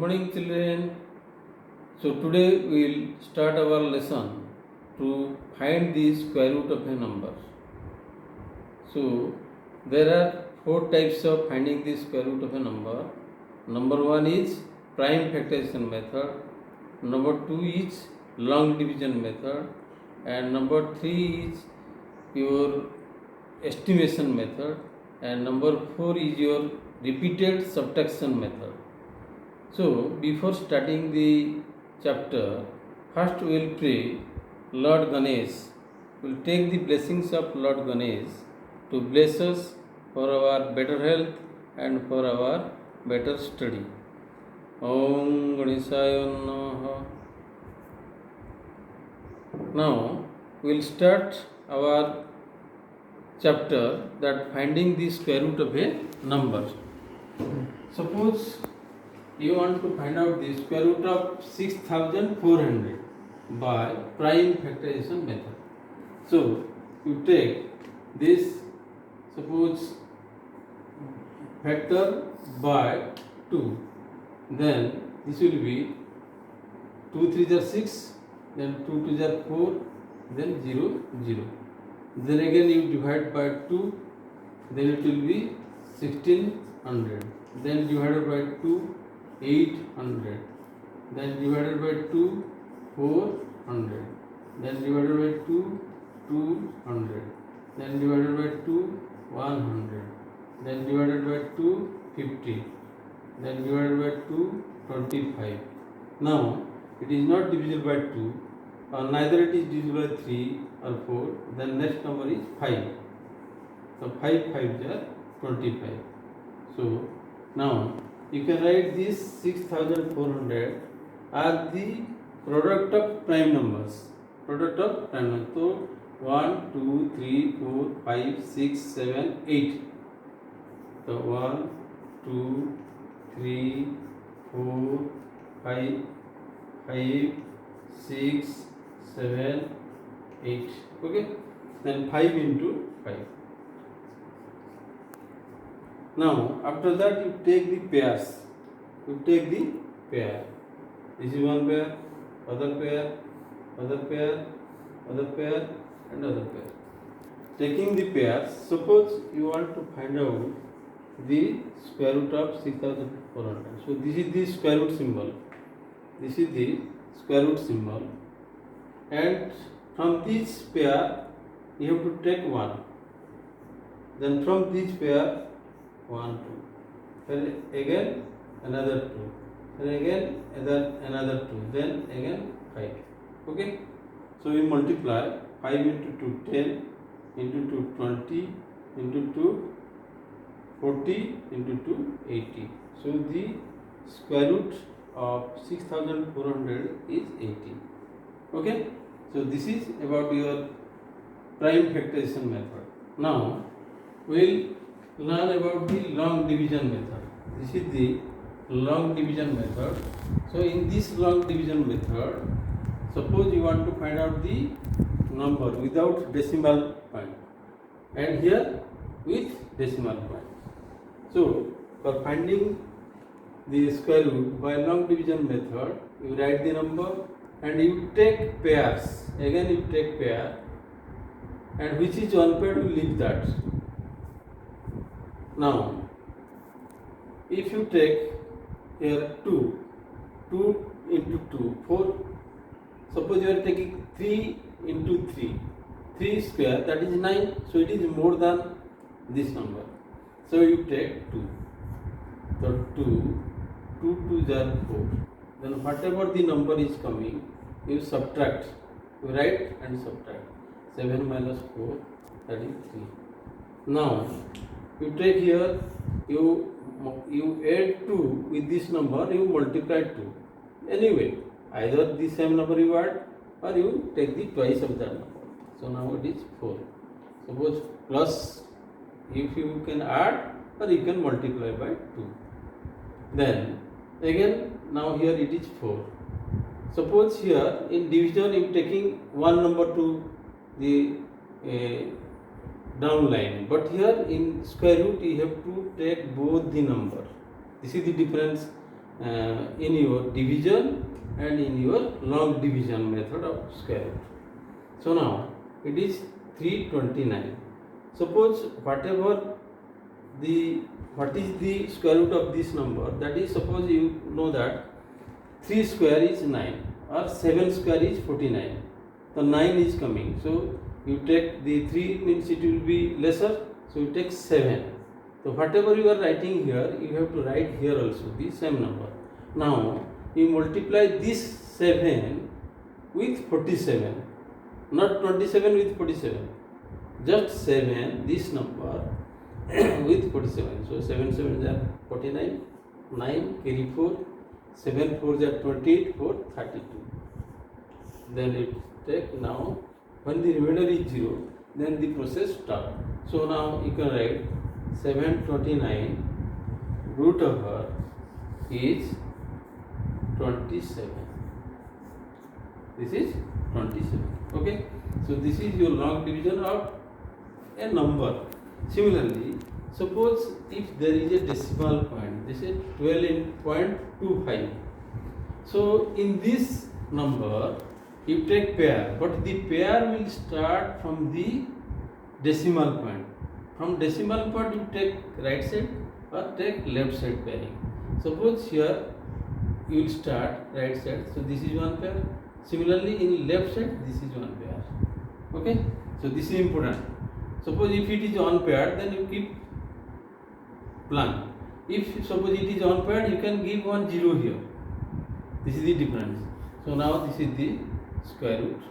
morning, children. So today we will start our lesson to find the square root of a number. So there are four types of finding the square root of a number. Number one is prime factorization method. Number two is long division method, and number three is your estimation method, and number four is your repeated subtraction method. So before starting the chapter, first we will pray Lord Ganesh. We will take the blessings of Lord Ganesh to bless us for our better health and for our better study. Om Ganeshaya Namaha. Now we will start our chapter that finding the square root of a number. Suppose you want to find out the square root of 6400 by prime factorization method. So you take this, suppose factor by 2, then this will be 2 3s are 6, then 2 2s are 4, then 0 0. Then again you divide by 2, then it will be 1600, then divided by 2 800, then divided by 2 400, then divided by 2 200, then divided by 2 100, then divided by 2 50, then divided by 2 25. Now it is not divisible by 2, or neither it is divisible by 3 or 4. Then next number is 5. So 5 5s are 25. So now you can write this 6400 as the product of prime numbers. Product of prime numbers. So 1, 2, 3, 4, 5, 6, 7, 8. So 1, 2, 3, 4, 5, 5, 6, 7, 8. Okay. Then 5 into 5. Now after that you take the pairs. You take the pair. This is one pair, other pair, other pair, other pair, and other pair. Taking the pairs, suppose you want to find out the square root of 6400. So this is the square root symbol. This is the square root symbol. And from this pair you have to take 1. Then from this pair 1 2, then again another 2, then again another 2, then again 5. Okay, so we multiply 5 into 2 10, into 2 20, into 2 40, into 2 80. So the square root of 6400 is 80. Okay, so this is about your prime factorization method. Now we will learn about the long division method. This is the long division method. So in this long division method, suppose you want to find out the number without decimal point, and here with decimal point. So for finding the square root by long division method, you write the number and you take pairs. Again you take pair, and which is one pair, you leave that. Now, if you take here 2 into 2, 4, suppose you are taking 3 into 3, 3 square, that is 9, so it is more than this number. So you take 2. So 2 2s are 4. Then whatever the number is coming, you subtract. You write and subtract. 7 minus 4, that is 3. Now, you take here, you add 2 with this number, you multiply 2. Anyway, either the same number you add or you take the twice of that number. So now it is 4. Suppose plus, if you can add or you can multiply by 2. Then again, now here it is 4. Suppose here in division you taking one number to the down line, but here in square root you have to take both the number. This is the difference in your division and in your long division method of square root. So now it is 329. Suppose what is the square root of this number, that is, suppose you know that 3 square is 9 or 7 square is 49. The 9 is coming, so you take the 3 means it will be lesser, so you take 7. So whatever you are writing here, you have to write here also the same number. Now you multiply this 7 with 47, not 27 with 47, just 7 this number with 47. So 7 7 is 49, 9 carry 4, 7 4 is 28, 4 32. Then it take, now when the remainder is 0, then the process stop. So now you can write 729 root over is 27. This is 27. Okay. So this is your long division of a number. Similarly, suppose if there is a decimal point, this is 12.25. So in this number you take pair, but the pair will start from the decimal point. From decimal point you take right side or take left side pairing. Suppose here you will start right side, so this is one pair. Similarly in left side this is one pair. Okay, so this is important. Suppose if it is unpaired, then you keep blank. If suppose it is unpaired, you can give 1 0 here. This is the difference. So now this is the square root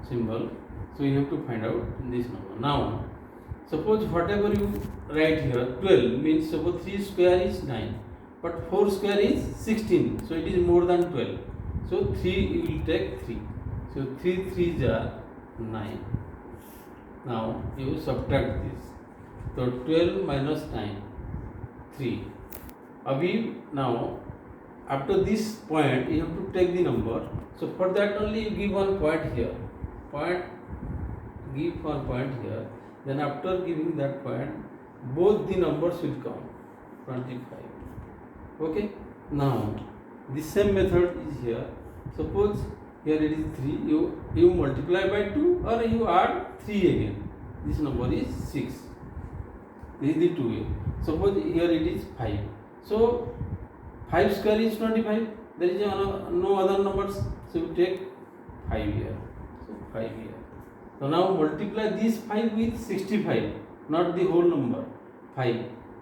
symbol. So you have to find out this number. Now suppose whatever you write here, 12 means suppose 3 square is 9, but 4 square is 16. So it is more than 12. So 3 you will take 3. So 3 3s are 9. Now you subtract this. So 12 minus 9, 3. Now after this point you have to take the number. So for that only you give one point here. Give one point here. Then after giving that point, both the numbers will come 25. Okay. Now the same method is here. Suppose here it is 3. You multiply by 2 or you add 3 again. This number is 6. This is the 2 way. Suppose here it is 5. So 5 square is 25. There is no other numbers. So you take 5 here. So 5 here. So now multiply this 5 with 65, not the whole number. 5.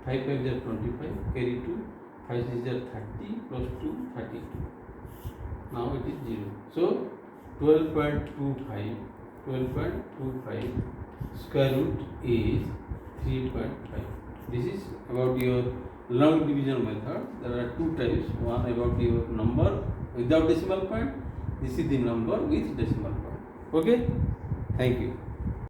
5 5 is 25. Carry 2. 5 is 30 plus 2, 32. Now it is 0. So 12.25. 12.25 square root is 3.5. This is about your long division method. There are two types. One about your number without decimal point. This is the number with decimal point. Okay. Thank you.